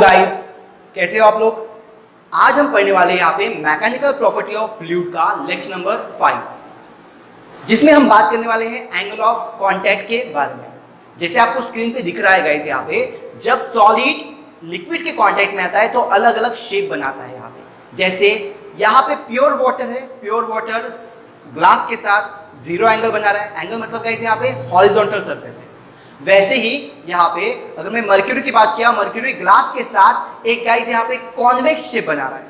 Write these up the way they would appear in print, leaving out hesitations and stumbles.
Guys, कैसे हो आप लोग। आज हम पढ़ने वाले हैं यहाँ पे मैकेनिकल प्रॉपर्टी ऑफ फ्लूइड का लेक्चर नंबर 5, जिसमें हम बात करने वाले हैं एंगल ऑफ कांटेक्ट के बारे में। जैसे आपको स्क्रीन पे दिख रहा है गाइस, यहाँ पे जब सॉलिड लिक्विड के कांटेक्ट में आता है तो अलग अलग शेप बनाता है। यहाँ पे जैसे यहाँ पे प्योर वाटर है, प्योर वाटर ग्लास के साथ जीरो एंगल बना रहा है। एंगल मतलब गाइस यहाँ पे हॉरिजॉन्टल सरफेस है। वैसे ही यहाँ पे अगर मैं मर्क्यूरी की बात किया, मर्क्यूरी ग्लास के साथ एक गाइस यहाँ पे कॉन्वेक्स शेप बना रहा है।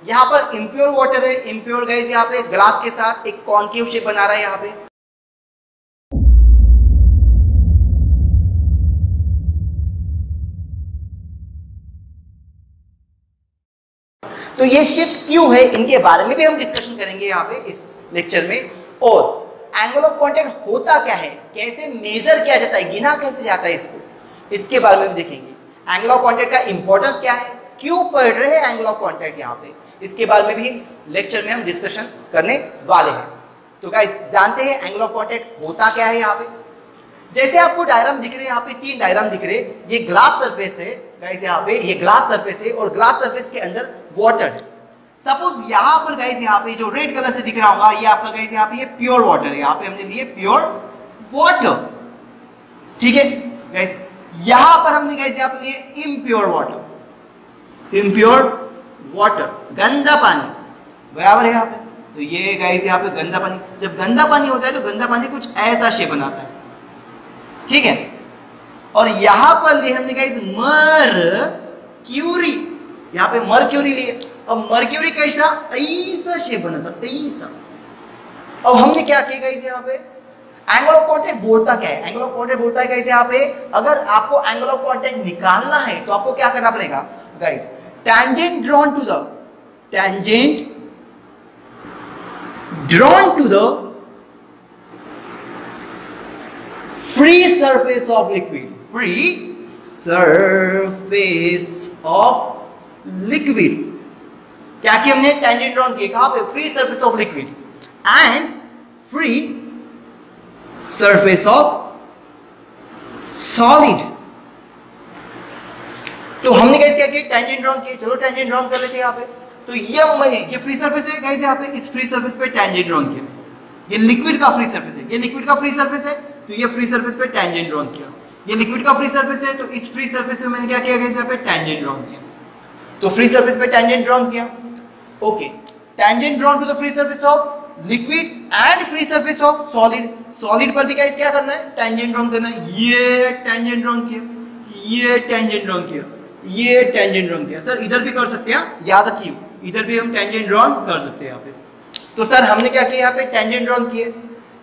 यहाँ पर इम्प्योर वाटर है, इम्प्योर गाइस यहाँ पे ग्लास के साथ एक कॉन्केव शेप बना रहा है। यहाँ पे तो ये शेप क्यों है, इनके बारे में भी हम डिस्कशन करेंगे यहाँ पे इस लेक्चर में। और एंगल ऑफ कांटेक्ट होता क्या है, कैसे मेजर किया जाता है, गिना कैसे जाता है इसको, इसके बारे में भी देखेंगे। एंगल ऑफ कांटेक्ट का इंपॉर्टेंस क्या है, क्यों पढ़ रहे हैं एंगल ऑफ कांटेक्ट यहाँ पे, इसके बारे में भी इस लेक्चर में हम डिस्कशन करने वाले हैं। तो गाइस जानते हैं एंगल ऑफ कांटेक्ट होता क्या है। यहाँ पे जैसे आपको डायग्राम दिख रहे हैं, यहाँ पे 3 डायग्राम दिख रहे हैं। ये ग्लास सरफेस है गाइस, यहाँ पे ये ग्लास सरफेस है और ग्लास सरफेस के अंदर वाटर है। सपोज यहाँ पर गाइस, यहाँ पे जो रेड कलर से दिख रहा होगा, ये आपका गाइस यहाँ पे ये प्योर वाटर है। यहाँ पे हमने लिए प्योर वाटर, ठीक है गाइस। यहाँ पर हमने गाइस यहाँ पे लिए इम्प्योर वाटर, इम्प्योर वाटर गंदा पानी, बराबर है यहाँ पे। तो ये गाइस यहाँ पे गंदा पानी, जब गंदा पानी होता है तो गंदा पानी कुछ ऐसा शेप बनाता है, ठीक है। और यहाँ पर लिए हमने गाइस मर्क्यूरी, यहाँ पे मर्क्यूरी लिए। अब मर्क्यूरी कैसा, ऐसा शेप बना था, ऐसा। अब हमने क्या किया गाइस, यहाँ पे एंगल ऑफ कांटेक्ट बोलता क्या है, एंगल ऑफ कांटेक्ट बोलता है गाइस यहाँ पे अगर आपको एंगल ऑफ कांटेक्ट निकालना है तो आपको क्या करना पड़ेगा guys, tangent drawn to the free surface of liquid, free surface of liquid। क्या किया हमने, टेंजेंट ड्रॉन किया, कहां पे, free surface of liquid and free surface of solid. तो हमने गाइस क्या किया, टेंजेंट ड्रॉन किया। चलो टेंजेंट ड्रॉन कर लेते हैं यहाँ पे। तो ये फ्री सरफेस है गाइस, यहाँ पे इस फ्री सरफेस पे टेंजेंट ड्रॉन किया। ये लिक्विड का फ्री सरफेस है, ये लिक्विड का फ्री सरफेस है, तो ये फ्री सरफेस पे टेंजेंट ड्रॉन किया। ये लिक्विड का फ्री सरफेस है, तो इस फ्री सरफेस पे मैंने क्या किया गाइस, यहाँ पे टेंजेंट ड्रॉन किया। तो फ्री सरफेस पे टेंजेंट ड्रॉन किया, okay. Tangent drawn to the free surface of liquid and free surface of solid. Solid पर भी गाइस क्या करना है, टेंजेंट ड्रॉन करना है। ये टेंजेंट ड्रॉन किया, ये टेंजेंट ड्रॉन किया, ये टेंजेंट ड्रॉन किया। सर इधर भी कर सकते हैं, याद रखिए, इधर भी हम टेंजेंट ड्रॉन कर सकते हैं यहाँ पे। तो सर हमने क्या किया, यहाँ पे टेंजेंट ड्रॉन किए,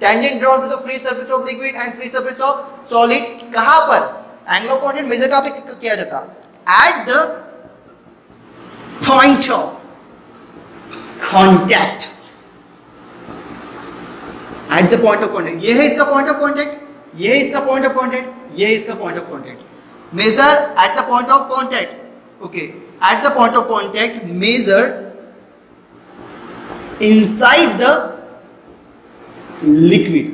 tangent drawn to the free surface of liquid and free surface of solid. कहां पर, एंगल ऑफ कांटेक्ट मेजर कहां पे किया जाता, eight the point of contact, eight the point of contact. ये है इसका पॉइंट ऑफ कांटेक्ट, ये है इसका पॉइंट ऑफ कांटेक्ट, ये है इसका point of contact. Measure at the point of contact, okay. At the point of contact measure inside the liquid,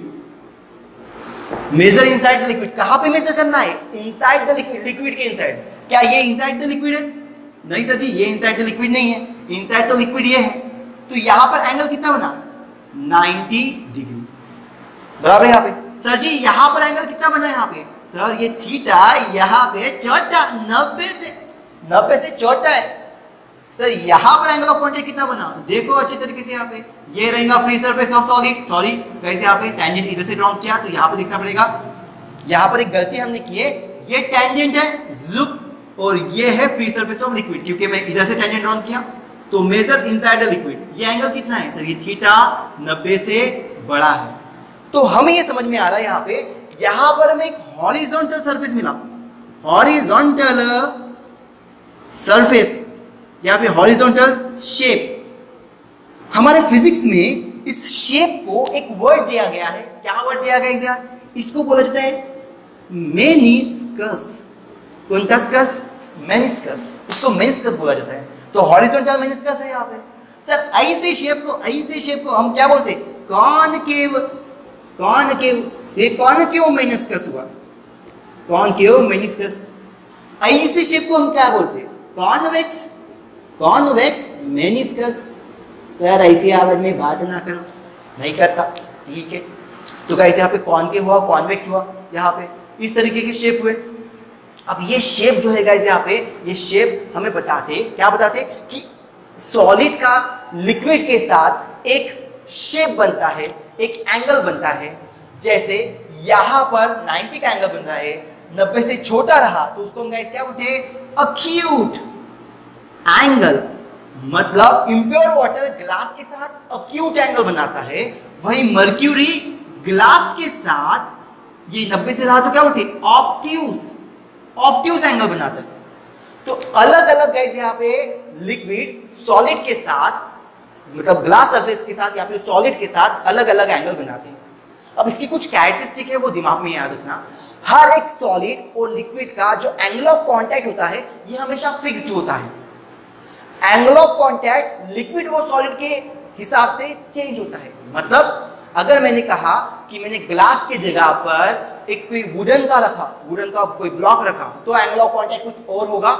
measure inside the liquid. कहां पे मेजर करना है, इनसाइड द लिक्विड, लिक्विड के इनसाइड। क्या ये इनसाइड द लिक्विड है, नहीं सर जी, ये इनसाइड द लिक्विड नहीं है, इनसाइड द लिक्विड ये है। तो यहां पर एंगल कितना बना, 90 डिग्री, बराबर। यहाँ पे सर जी यहां पर एंगल कितना बना, यहाँ पे सर ये थीटा यहाँ पे छोटा, 90 से छोटा है। सर यहाँ पर एंगल ऑफ कांटेक्ट कितना बना, देखो अच्छी तरीके से। यहाँ पे ये रहेगा free surface of solid, sorry कैसे, यहाँ पे टेंजेंट इधर से ड्रॉ किया, तो यहाँ पे देखना पड़ेगा। यहाँ पर एक गलती हमने की है, ये टेंजेंट है जुप, और ये है फ्री सरफेस ऑफ लिक्विड, क्योंकि मैं इधर से टेंजेंट ड्रॉ किया। तो मेजर इनसाइड द लिक्विड, ये एंगल कितना है सर, ये थीटा 90 से बड़ा है। तो हमें ये समझ में आ रहा है, यहाँ पर हमें एक हॉरिजॉन्टल सरफेस मिला, हॉरिजॉन्टल सरफेस, यहाँ पे हॉरिजॉन्टल शेप। हमारे फिजिक्स में इस शेप को एक वर्ड दिया गया है, क्या वर्ड दिया गया है, इसको बोला जाता है मेनिस्कस। कौन का स्कस, मेनिस्कस, इसको मेनिस्कस बोला जाता है। तो हॉरिजॉन्टल मेनिस्कस है यहाँ पे। सर ऐसे शेप को हम क्या बोलते हैं, कॉनकेव, कॉनकेव, ये कॉनकेव मेनिस्कस हुआ, कॉनकेव मेनिस्कस। ऐसी शेप को हम क्या बोलते हैं? कॉन्वेक्स। Convex meniscus. सर ऐसी आवाज में बात ना करो, नहीं करता, ठीक है। तो गाइस यहाँ पे कॉनकेव हुआ, कॉन्वेक्स हुआ, यहाँ पे इस तरीके के शेप हुए। अब ये शेप जो है गाइस यहाँ पे, ये शेप हमें बताते, क्या बताते कि सॉलिड का लिक्विड के साथ एक शेप बनता है, एक एंगल बनता है। जैसे यहां पर 90 का एंगल बन रहा है, 90 से छोटा रहा तो उसको हम गाइस क्या बोलते हैं? Acute angle. मतलब इम्प्योर वाटर ग्लास के साथ अक्यूट एंगल बनाता है, वही मर्क्यूरी ग्लास के साथ ये 90 से रहा तो क्या बोलते हैं? ऑब्ट्यूज। ऑब्ट्यूज एंगल बनाता है। तो अलग अलग गाइस यहाँ पे लिक्विड सॉलिड के साथ, मतलब ग्लास सरफेस के साथ या फिर सॉलिड के साथ अलग अलग एंगल बनाते हैं। अब इसकी कुछ कैरेक्टरिस्टिक है, वो दिमाग में याद रखना। हर एक सॉलिड और लिक्विड का जो एंगल ऑफ कांटेक्ट होता है ये हमेशा फिक्स्ड होता है। एंगल ऑफ कांटेक्ट लिक्विड और सॉलिड के हिसाब से चेंज होता है। मतलब अगर मैंने कहा कि मैंने ग्लास की जगह पर एक कोई वुडन का रखा, वुडन का कोई ब्लॉक रखा, तो एंगल ऑफ कांटेक्ट कुछ और होगा।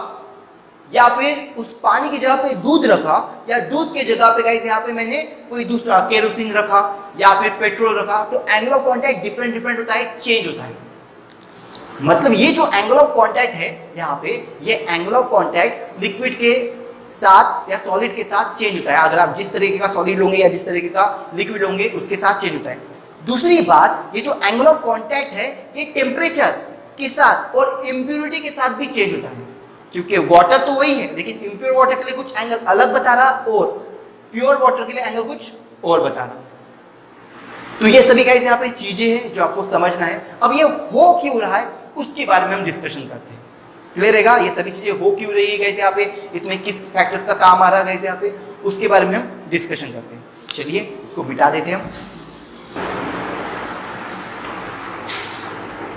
या फिर उस पानी की जगह पे दूध रखा, या दूध की जगह पे गाइस यहाँ पे मैंने कोई दूसरा केरोसिन रखा या फिर पेट्रोल रखा, तो angle of contact different different होता है, चेंज होता है। मतलब ये जो एंगल ऑफ कांटेक्ट है यहाँ पे, ये एंगल ऑफ कांटेक्ट लिक्विड के साथ या सॉलिड के साथ चेंज होता है। अगर आप जिस तरीके का सॉलिड लोगे या जिस तरीके का लिक्विड लोगे उसके साथ चेंज होता है। दूसरी बात, ये जो एंगल ऑफ कांटेक्ट है ये टेम्परेचर के साथ और इम्प्योरिटी के साथ भी चेंज होता है। क्योंकि वाटर तो वही है, लेकिन इम्प्योर वाटर के लिए कुछ एंगल अलग बता रहा और प्योर वाटर के लिए एंगल कुछ और बता रहा। तो ये सभी गाइस यहाँ पे चीजें हैं जो आपको समझना है। अब ये हो क्यों रहा है उसके बारे में हम डिस्कशन करते हैं। क्लियर रहेगा? ये सभी चीजें हो क्यों रही है गाइस यहाँ पे, इसमें किस फैक्टर्स का काम आ रहा है गाइस यहाँ पे, उसके बारे में हम डिस्कशन करते हैं। चलिए इसको बिठा देते हैं हम।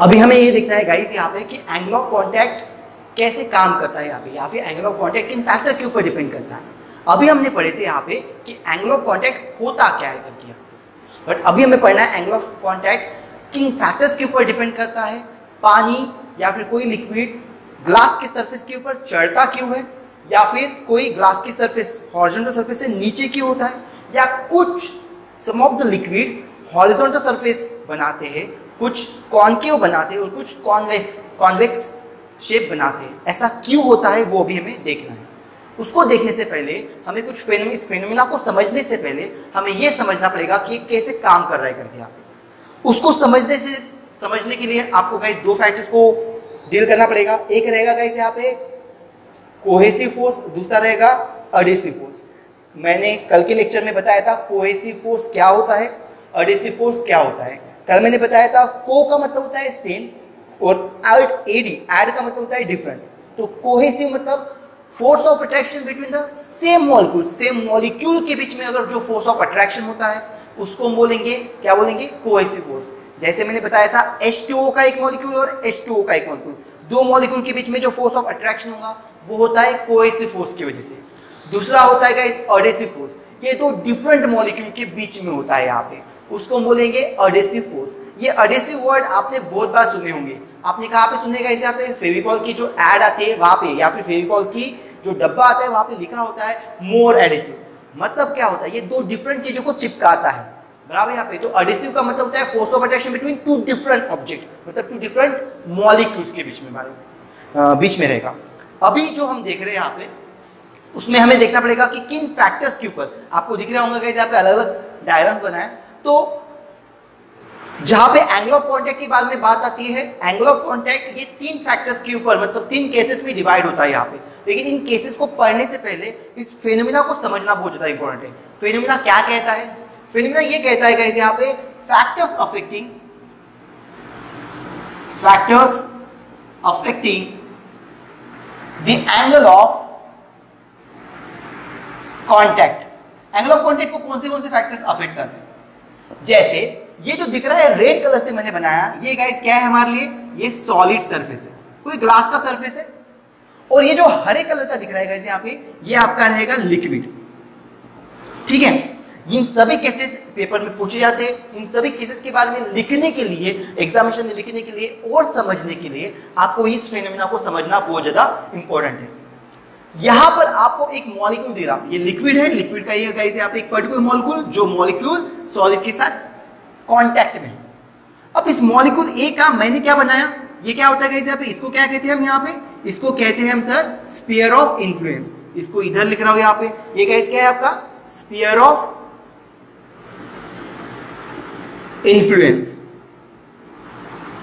अभी हमें ये देखना है गाइस यहाँ पे कि एंगल ऑफ कांटेक्ट कैसे काम करता है यहाँ पे, या फिर एंगल ऑफ कांटेक्ट किन फैक्टर के ऊपर डिपेंड करता है। अभी हमने पढ़े थे यहाँ पे कि एंगल ऑफ कांटेक्ट होता क्या है करके, बट अभी हमें पढ़ना है एंगल ऑफ कांटेक्ट किन फैक्टर्स के ऊपर डिपेंड करता है। पानी या फिर कोई लिक्विड ग्लास के सरफेस के ऊपर चढ़ता क्यों है, या फिर कोई ग्लास की सरफेस हॉरिजॉन्टल सरफेस से नीचे क्यों होता है, या कुछ some of the liquid horizontal surface बनाते हैं, कुछ कॉनकेव बनाते हैं और कुछ कॉन्वेक्स शेप बनाते हैं। ऐसा क्यों होता है वो भी हमें देखना है। उसको देखने से पहले हमें कुछ फेनोमेना को समझने से पहले हमें यह समझना पड़ेगा कि कैसे काम कर रहा है करके। आप उसको समझने के लिए आपको गाइस दो फैक्टर्स को डील करना पड़ेगा। एक रहेगा गाइस यहाँ पे कोहेसिव फोर्स, दूसरा रहेगा अडेसिव फोर्स। मैंने कल के लेक्चर में बताया था कोहेसिव फोर्स क्या होता है, अडेसिव फोर्स क्या होता है। कल मैंने बताया था को का मतलब होता है सेम और ऐड का मतलब होता है डिफरेंट। तो कोहेसिव मतलब force of attraction between the same molecule के बीच में अगर जो फोर्स ऑफ अट्रैक्शन होता है उसको हम बोलेंगे, क्या बोलेंगे? Cohesive force. जैसे मैंने बताया था H2O का एक मॉलिक्यूल और H2O का एक मॉलिक्यूल, दो मॉलिक्यूल के बीच में जो फोर्स ऑफ अट्रैक्शन होगा वो होता है कोहेसिव फोर्स की वजह से। दूसरा होता है गाइस अडेसिव फोर्स, ये दो डिफरेंट मॉलिक्यूल के बीच में होता है यहाँ पे, उसको हम बोलेंगे अडेसिव फोर्स। ये अडेसिव वर्ड आपने बहुत बार सुने होंगे। आपने कहाँ पे सुने गाइस? यहाँ पे फेविकॉल की जो एड आती है वहां पे, या फिर फेविकॉल की जो डब्बा आता है वहां पे लिखा होता है मोर एडेसिव। मतलब क्या होता है? ये दो डिफरेंट चीजों को चिपकाता है, बराबर। यहाँ पे तो अडेसिव का मतलब होता है force of attraction between two different object, मतलब टू डिफरेंट मॉलिक्यूल्स के बीच में रहेगा। अभी जो हम देख रहे हैं यहाँ पे उसमें हमें देखना पड़ेगा कि किन फैक्टर्स के ऊपर, आपको दिख रहा होगा गाइस यहाँ पे अलग अलग डायग्राम बनाए। तो जहां पे एंगल ऑफ कांटेक्ट के बारे में बात आती है, एंगल ऑफ कांटेक्ट ये तीन फैक्टर्स के ऊपर, मतलब तीन केसेस में डिवाइड होता है यहाँ पे। लेकिन इन केसेस को पढ़ने से पहले इस फेनोमेना को समझना बहुत ज्यादा इंपॉर्टेंट है। फेनोमेना क्या कहता है? फेनोमेना ये कहता है गाइस यहाँ पे factors affecting the angle of contact. Angle of contact को कौन से फैक्टर्स अफेक्ट करते हैं? जैसे ये जो दिख रहा है रेड कलर से मैंने बनाया, ये गाइस क्या है हमारे लिए? ये सॉलिड सरफेस है, कोई ग्लास का सरफेस है। और ये जो हरे कलर का दिख रहा है गाइस यहाँ पे, ये आपका रहेगा लिक्विड। ठीक है, इन सभी केसेस पेपर में पूछे जाते हैं। इन सभी केसेस के बारे में लिखने के लिए, एग्जामिनेशन में लिखने के लिए और समझने के लिए आपको इस फेनोमेना को समझना बहुत ज्यादा इंपॉर्टेंट है। यहां पर आपको एक मॉलिक्यूल दे रहा, ये लिक्विड है, लिक्विड का ये गाइस यहाँ पे एक पर्टिकुलर मॉलिक्यूल, जो मॉलिक्यूल सॉलिड के साथ कांटेक्ट में है। अब इस मॉलिक्यूल ए का मैंने क्या बनाया, ये क्या होता है गाइस यहाँ पे, इसको क्या कहते हैं हम यहाँ पे, इसको कहते हैं हम सर स्फीयर ऑफ इन्फ्लुएंस। इसको इधर लिख रहा हूं यहाँ पे, ये गाइस क्या है आपका स्फीयर ऑफ इन्फ्लुएंस।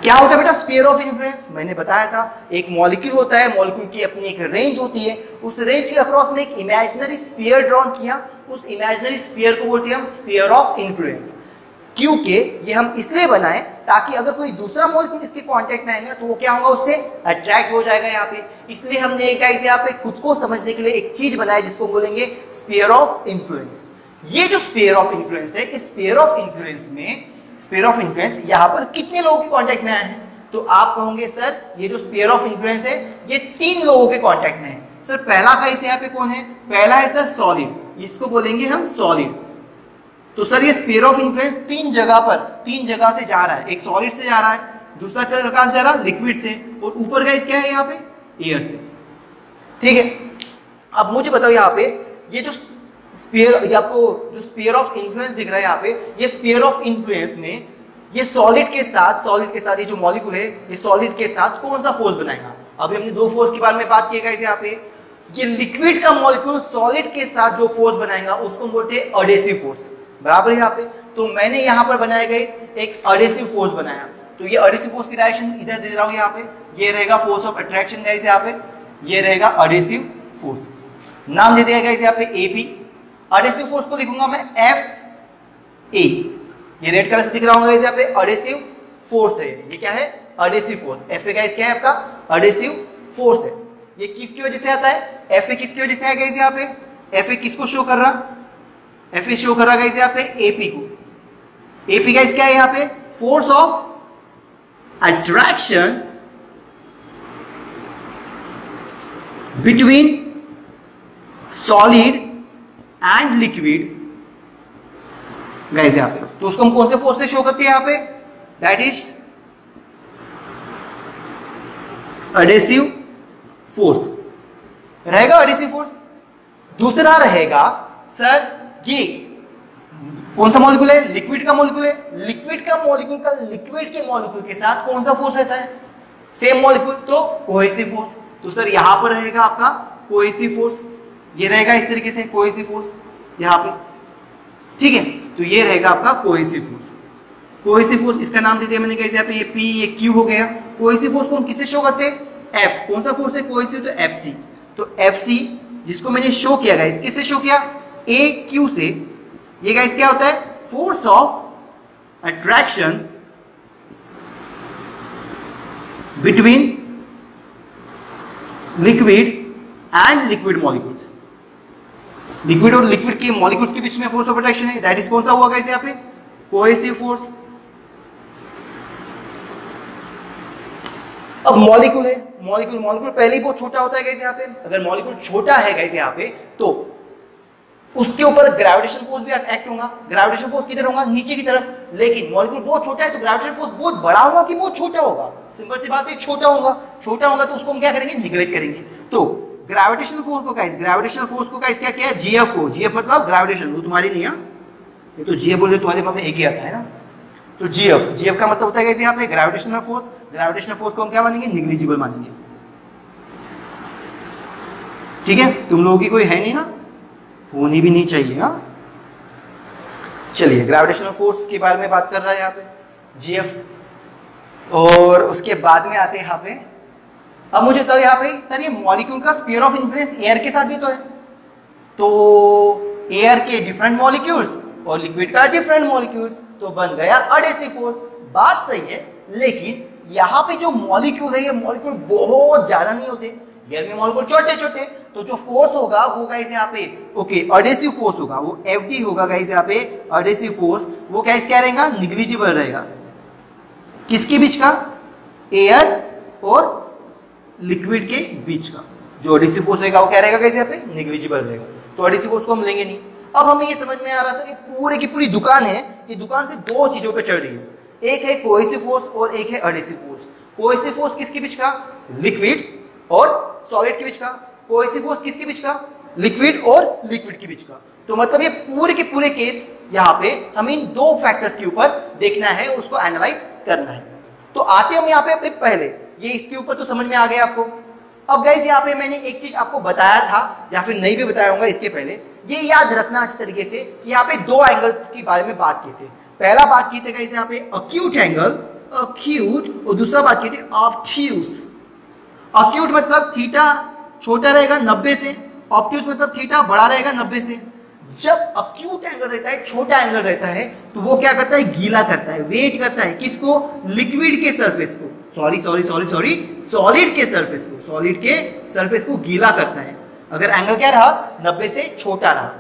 क्या होता है बेटा स्फीयर ऑफ इन्फ्लुएंस? मैंने बताया था एक मॉलिक्यूल होता है, मॉलिक्यूल की अपनी एक रेंज होती है, उस रेंज के अक्रॉस में एक इमेजिनरी स्फीयर ड्रॉ किया, उस इमेजिनरी स्फीयर को बोलते हैं हम स्फीयर ऑफ इन्फ्लुएंस। क्योंकि ये हम इसलिए बनाए ताकि अगर कोई दूसरा मॉलिक्यूल इसके कांटेक्ट में आएगा तो वो क्या होगा, उससे अट्रैक्ट हो जाएगा यहाँ पे। इसलिए हमने एक गाइस यहाँ पे खुद को समझने के लिए एक चीज बनाया जिसको बोलेंगे स्फीयर ऑफ इन्फ्लुएंस। ये जो स्फीयर ऑफ इन्फ्लुएंस है, इस स्फीयर ऑफ इन्फ्लुएंस में, स्फीयर ऑफ इन्फ्लुएंस यहाँ पर कितने लोगों के कांटेक्ट में आए हैं? तो आप कहोगे सर ये जो स्फीयर ऑफ इन्फ्लुएंस है ये 3 लोगों के कांटेक्ट में है। सर पहला गाइस यहाँ पे कौन है? पहला है सर सॉलिड, इसको बोलेंगे हम सॉलिड। तो सर ये स्फीयर ऑफ इन्फ्लुएंस 3 जगह पर, 3 जगह से जा रहा है, एक सॉलिड से जा रहा है, दूसरा कहां से जा रहा है, लिक्विड से, और ऊपर गाइस क्या है यहाँ पे, एयर से। ठीक है, अब मुझे बताओ यहाँ पे ये जो स्फीयर, ये आपको जो स्फीयर ऑफ इन्फ्लुएंस दिख रहा है यहाँ पे, ये स्फीयर ऑफ इन्फ्लुएंस में ये सॉलिड के साथ ये जो मॉलिक्यूल है ये सॉलिड के साथ कौन सा फोर्स बनाएगा? अभी हमने 2 फोर्स के बारे में बात की गाइस यहाँ पे। ये लिक्विड का मॉलिक्यूल सॉलिड के साथ जो फोर्स बनाएगा उसको बोलते हैं अडेसिव फोर्स, बराबर यहाँ पे। तो मैंने यहाँ पर बनाया गाइस एक अडेसिव फोर्स बनाया, तो ये अडेसिव फोर्स की डायरेक्शन इधर दे रहा हूँ यहाँ पे, ये रहेगा फोर्स ऑफ अट्रैक्शन गाइस यहाँ पे, ये रहेगा अडेसिव फोर्स, नाम दे दिया गाइस यहाँ पे एपी। अडेसिव फोर्स को लिखूंगा मैं एफ ए, ये रेड कलर से दिख रहा होगा यहाँ पे अडेसिव फोर्स है, ये क्या है adhesive force. F A guys क्या है आपका अडेसिव फोर्स है। ये किसकी वजह से आता है? एफ ए किसकी वजह से आएगा गाइस यहाँ पे? एफ ए किसको शो कर रहा? एफ ए शो कर रहा गाइस यहाँ पे एपी को। एपी गाइस क्या है यहाँ पे? Force of attraction between solid and liquid guys यहाँ पे। तो उसको हम कौन से फोर्स से शो करते हैं यहाँ पे? दैट इज अडेसिव फोर्स रहेगा, अडेसिव फोर्स। दूसरा रहेगा सर ये कौन सा मॉलिक्यूल है? लिक्विड का मॉलिक्यूल है। लिक्विड का मॉलिक्यूल का लिक्विड के मॉलिक्यूल के साथ कौन सा फोर्स रहता है? सेम मॉलिक्यूल, तो कोहेसिव फोर्स। तो सर यहां पर रहेगा आपका कोहेसिव फोर्स, ये रहेगा इस तरीके से कोहेसिव फोर्स यहां पे, ठीक है। तो ये रहेगा आपका कोहेसिव फोर्स। कोहेसिव फोर्स इसका नाम दे दिया मैंने कैसे, यहाँ पे ये पी ये क्यू हो गया। कोहेसिव फोर्स को हम किससे शो करते हैं? एफ। कौन सा फोर्स है कोहेसिव? तो एफ सी। तो एफ सी जिसको मैंने शो किया गाइस, किससे शो किया? ए क्यू से। ये गाइस क्या होता है? Force of attraction between liquid and liquid molecules. Liquid और लिक्विड के मॉलिक्यूल्स के बीच में फोर्स ऑफ अट्रैक्शन है, दैट इज कौन सा हुआ गाइस यहाँ पे? Cohesive force. अब मॉलिक्यूल है, मॉलिक्यूल पहले ही बहुत छोटा होता है गाइस यहाँ पे। अगर मॉलिक्यूल छोटा है गाइस यहाँ पे तो उसके ऊपर ग्रेविटेशन फोर्स भी एक्ट होगा। ग्रेविटेशन फोर्स किधर होगा? नीचे की तरफ। लेकिन मॉलिक्यूल बहुत छोटा है तो ग्रेविटेशन फोर्स बहुत बड़ा होगा कि बहुत छोटा होगा? सिंपल सी बात है, छोटा होगा। छोटा होगा तो उसको हम क्या करेंगे? निग्लेक्ट करेंगे। तो ग्रेविटेशनल फोर्स को गाइस, ग्रेविटेशनल फोर्स को गाइस क्या किया है? जीएफ को। जीएफ मतलब ग्रेविटेशन, वो तुम्हारी नहीं है, ये तो जीएफ बोले तुम्हारे में एक ही आता है ना। तो जीएफ, जीएफ का मतलब होता है गाइस यहाँ पे ग्रेविटेशनल फोर्स। ग्रेविटेशनल फोर्स को हम क्या मानेंगे? निग्लिजिबल मानेंगे, ठीक है। तुम लोगों की कोई है नहीं ना, होनी भी नहीं चाहिए। हाँ चलिए, ग्रेविटेशनल फोर्स के बारे में बात कर रहा है यहाँ पे जीएफ। और उसके बाद में आते हैं यहाँ पे, अब मुझे बताओ यहाँ पे सर ये मॉलिक्यूल का स्फीयर ऑफ इन्फ्लुएंस एयर के साथ भी तो है। तो एयर के डिफरेंट मॉलिक्यूल्स और लिक्विड का डिफरेंट मॉलिक्यूल्स, तो बन गया अडेसिव फोर्स। बात सही है, लेकिन यहाँ पे जो मॉलिक्यूल है ये मॉलिक्यूल बहुत ज्यादा नहीं होते। एयर में मॉलिक्यूल छोटे छोटे, तो जो फोर्स होगा वो गाइस यहाँ पे ओके अडेसिव फोर्स होगा, वो एफडी होगा गाइस यहाँ पे अडेसिव फोर्स। वो गाइस क्या रहेगा? निग्लिजिबल रहेगा। किसके बीच का? एयर और लिक्विड के बीच का जो अडेसिव फोर्स रहेगा वो क्या रहेगा गाइस यहाँ पे? निग्लिजिबल रहेगा। तो अडेसिव फोर्स को हम लेंगे नहीं। अब हमें ये समझ में आ रहा था कि पूरे की पूरी दुकान है, ये दुकान से दो चीजों पे चढ़ रही है, एक है कोहेसिव फोर्स और एक है एडहेसिव फोर्स। कोहेसिव फोर्स किसके बीच का? लिक्विड और सॉलिड के बीच का। कोहेसिव फोर्स किसके बीच का? लिक्विड और लिक्विड के बीच का। तो मतलब ये पूरे के पूरे केस यहाँ पे हमें इन दो फैक्टर्स के ऊपर देखना है, उसको एनालाइज करना है। तो आते हम यहाँ पे पहले ये इसके ऊपर तो समझ में आ गया आपको। अब गाइस यहाँ पे मैंने एक चीज आपको बताया था या फिर नहीं भी बताया होगा इसके पहले, ये याद रखना अच्छे तरीके से कि यहाँ पे दो एंगल के बारे में बात की थी। पहला बात की थी गाइस यहाँ पे अक्यूट एंगल, अक्यूट, और दूसरा बात की थी ऑब्ट्यूज। अक्यूट मतलब थीटा छोटा रहेगा 90 से, ऑब्ट्यूज मतलब थीटा बड़ा रहेगा 90 से। जब अक्यूट एंगल रहता है, छोटा एंगल रहता है, तो वो क्या करता है? गीला करता है, वेट करता है किसको? लिक्विड के सरफेस को, सॉलिड के सरफेस को, सॉलिड के सरफेस को गीला करता है। अगर एंगल क्या रहा? 90 से छोटा रहा।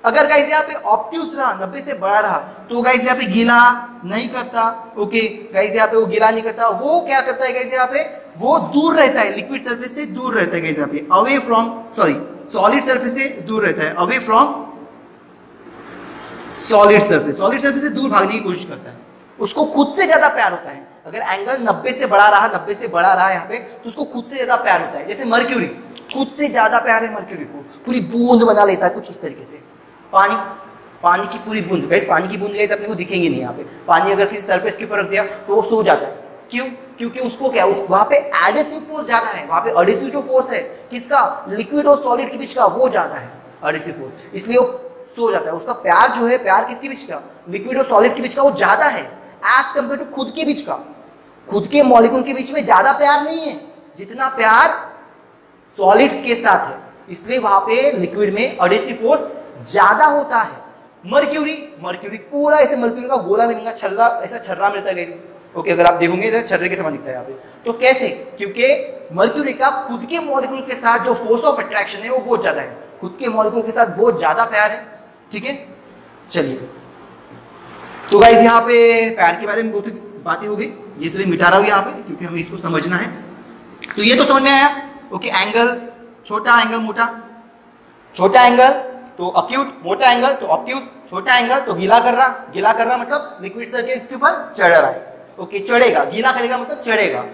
अगर गाइस यहाँ पे ऑब्ट्यूज रहा, 90 से बड़ा रहा, तो गाइस यहाँ पे गीला नहीं करता। ओके गाइस, यहाँ पे वो गीला नहीं करता, वो क्या करता है गाइस यहाँ पे? वो दूर रहता है, लिक्विड सरफेस से दूर रहता है गाइस यहाँ पे, अवे फ्रॉम, सॉलिड सरफेस से दूर रहता है, अवे फ्रॉम सॉलिड सरफेस से दूर भागने की कोशिश करता है। उसको खुद से ज्यादा प्यार होता है। अगर एंगल 90 से बड़ा रहा यहाँ पे, तो उसको खुद से ज्यादा प्यार होता है। जैसे मर्क्यूरी, खुद से ज्यादा प्यार है मर्क्यूरी को, पूरी बूंद बना लेता है कुछ इस तरीके से। पानी की पूरी बूंद, गाइस पानी की बूंद गाइस अपने को दिखेंगी नहीं यहाँ पे। पानी अगर किसी सरफेस के ऊपर रख दिया तो वो सो जाता है। क्यों? क्योंकि उसको क्या, वहां पे एडहेसिव फोर्स ज्यादा है, वहां पे एडहेसिव जो फोर्स है किसका? लिक्विड और सॉलिड के बीच का, वो ज्यादा है एडहेसिव फोर्स, इसलिए वो सो जाता है। उसका प्यार जो है, प्यार किसके बीच का? लिक्विड और सॉलिड के बीच का, वो ज्यादा है एज कंपेयर टू खुद के बीच का। खुद के मॉलिक्यूल के बीच में ज्यादा प्यार नहीं है जितना प्यार सॉलिड के साथ है, इसलिए वहां पे लिक्विड में एडहेसिव फोर्स ज्यादा होता है। मर्क्यूरी पूरा ऐसे मर्क्यूरी का गोला मिलेगा, छल्ला, ऐसा छर्रा मिलता है। ओके, अगर आप देखोगे तो छर्रे के समान दिखता है यहाँ पे। तो कैसे? क्योंकि मर्क्यूरी का खुद के मॉलिक्यूल के साथ जो फोर्स ऑफ अट्रैक्शन है वो बहुत ज्यादा है, खुद के मॉलिक्यूल के साथ बहुत ज्यादा प्यार है। ठीक है, चलिए। तो गाइस यहाँ पे प्यार के बारे में बहुत बातें हो गई, ये सभी मिटा रहा हूँ यहाँ पे क्योंकि हमें इसको समझना है। तो ये तो समझ में आया। ओके, एंगल छोटा, एंगल मोटा, छोटा एंगल तो अक्यूट, मोटा एंगल तो ऑब्ट्यूज, छोटा एंगल तो गीला कर रहा मतलब लिक्विड सरफेस इसके ऊपर चढ़ रहा है। ओके, चढ़ेगा, गीला करेगा मतलब चढ़ेगा,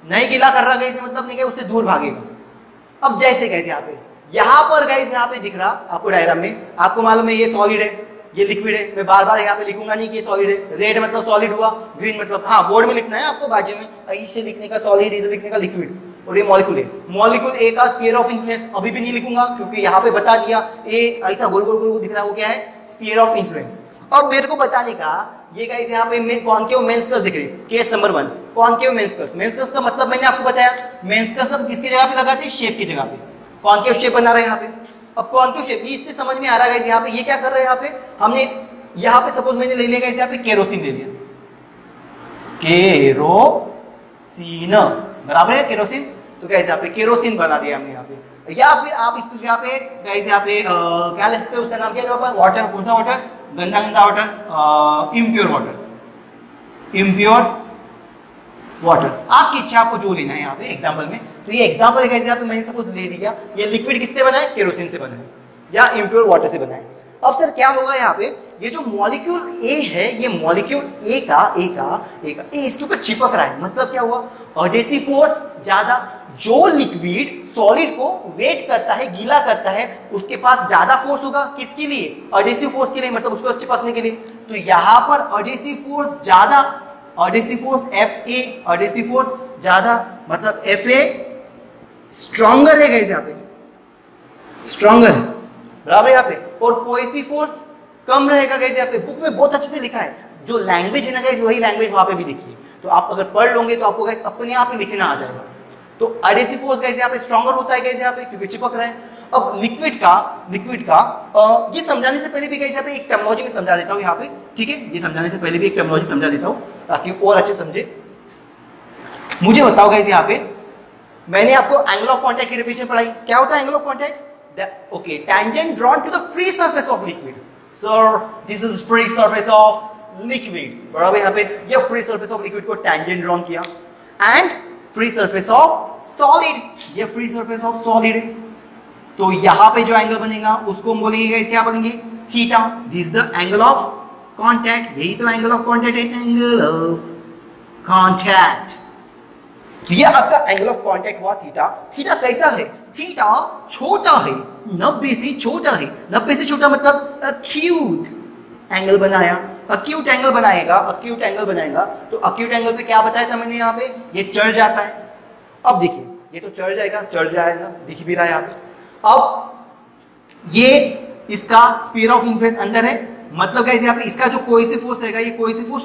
नहीं गीला कर रहा गाइस मतलब नहीं, उससे दूर भागेगा। अब जैसे गाइस यहाँ पर गाइस यहाँ पे दिख रहा आपको डायग्राम में, आपको मालूम है ये सॉलिड है, ये लिक्विड है। मैं बार बार यहाँ पे लिखूंगा नहीं कि ये सॉलिड है। रेड मतलब सॉलिड हुआ, ग्रीन मतलब, हाँ बोर्ड में लिखना है आपको बाजू में, इसे लिखने का सॉलिड, इधर लिखने का लिक्विड, और ये मॉलिक्यूल है। मॉलिक्यूल ए का स्फीयर ऑफ इन्फ्लुएंस अभी भी नहीं लिखूंगा क्योंकि यहाँ पे बता दिया ए ऐसा गोल गोल गोल दिख रहा है, वो क्या है? Sphere of influence. अब मेरे को बताने का ये गाइस यहाँ पे कॉनकेव मेंस्कस दिख रहे हैं, केस नंबर 1 कॉनकेव मेंस्कस। मेंस्कस का मतलब मैंने आपको बताया, मेंस्कस हम किसकी जगह पे लगाते हैं? शेप की जगह पे, कॉनकेव शेप बना रहे हैं यहाँ पे। अब कॉनकेव शेप, इससे समझ में आ रहा है यहाँ पे ये क्या कर रहे हैं? यहाँ पे हमने यहाँ पे सपोज मैंने ले लिया यहाँ पे केरोसिन ले लिया, केरोसिन बराबर है केरोसिन, तो गाइस यहाँ पे केरोसिन बना दिया हमने यहाँ पे। या फिर आप इसको यहाँ पे गाइस यहाँ पे क्या ले सकते हो? उसका नाम क्या है? वाटर, कौन सा वाटर? गंदा water, impure water, impure water, आपकी इच्छा, आपको जो लेना है यहाँ पे एग्जांपल में। तो ये एग्जांपल है गाइस यहाँ पे मैंने सपोज ले लिया, ये लिक्विड किससे बना है? केरोसिन से बना है या इम्प्योर वाटर से बना है। अब सर क्या होगा यहाँ पे? ये जो मॉलिक्यूल ए है, ये मॉलिक्यूल ए इसके ऊपर चिपक रहा है, मतलब क्या हुआ? एडहेसिव फोर्स ज्यादा। जो लिक्विड सॉलिड को वेट करता है, गीला करता है, उसके पास ज्यादा फोर्स होगा किसके लिए? एडहेसिव फोर्स के लिए, मतलब उसको चिपकने के लिए। तो यहाँ पर एडहेसिव फोर्स ज्यादा, adhesive force Fa, adhesive force ज्यादा मतलब Fa स्ट्रॉन्गर है गाइस यहाँ पे, स्ट्रॉन्गर है बराबर यहाँ पे। और कोहेसिव फोर्स कम रहेगा गाइस यहाँ पे। बुक में बहुत अच्छे से लिखा है, जो लैंग्वेज है ना गाइस वही लैंग्वेज वहां पे भी लिखी है। तो आप अगर पढ़ लोगे तो आपको गाइस अपने आप ही लिखना आ जाएगा। तो एडहेसिव फोर्स गाइस यहाँ पे स्ट्रॉन्गर होता है गाइस यहाँ पे क्योंकि चिपक रहा है। अब लिक्विड का ये समझाने से पहले भी गाइस यहाँ पे एक टर्मिनोलॉजी में समझा देता हूँ यहाँ पे, ठीक है? ये समझाने से पहले भी एक टर्मिनोलॉजी समझा देता हूँ ताकि और अच्छे समझे। मुझे बताओ गाइस यहाँ पे, मैंने आपको एंगल ऑफ कांटेक्ट की डेफिनेशन पढ़ाई, क्या होता है angle of contact? Okay, tangent drawn to the free surface of liquid. So this is free surface of liquid. बराबर यहाँ पे ये free surface of liquid को tangent drawn किया, and free surface of solid, ये free surface of solid है। तो यहाँ पे जो एंगल बनेगा उसको हम बोलेंगे गाइस क्या बोलेंगे? Theta, this the angle of contact, यही तो एंगल ऑफ कांटेक्ट है, एंगल ऑफ कांटेक्ट। तो ये आपका एंगल ऑफ कांटेक्ट हुआ थीटा। थीटा कैसा है? थीटा छोटा है, 90 से छोटा है। 90 से छोटा मतलब अक्यूट एंगल बनाया, अक्यूट एंगल बनाएगा, अक्यूट एंगल बनाएगा। तो अक्यूट एंगल पे क्या बताया था मैंने यहाँ पे? ये चढ़ जाता है। अब देखिए ये तो चढ़ जाएगा, चढ़ जाएगा, दिख भी रहा है यहाँ पे। अब ये इसका स्फीयर ऑफ इन्फ्लुएंस अंदर है, मतलब गाइस यहाँ पे इसका जो कोहेसिव फोर्स रहेगा, ये कोहेसिव फोर्स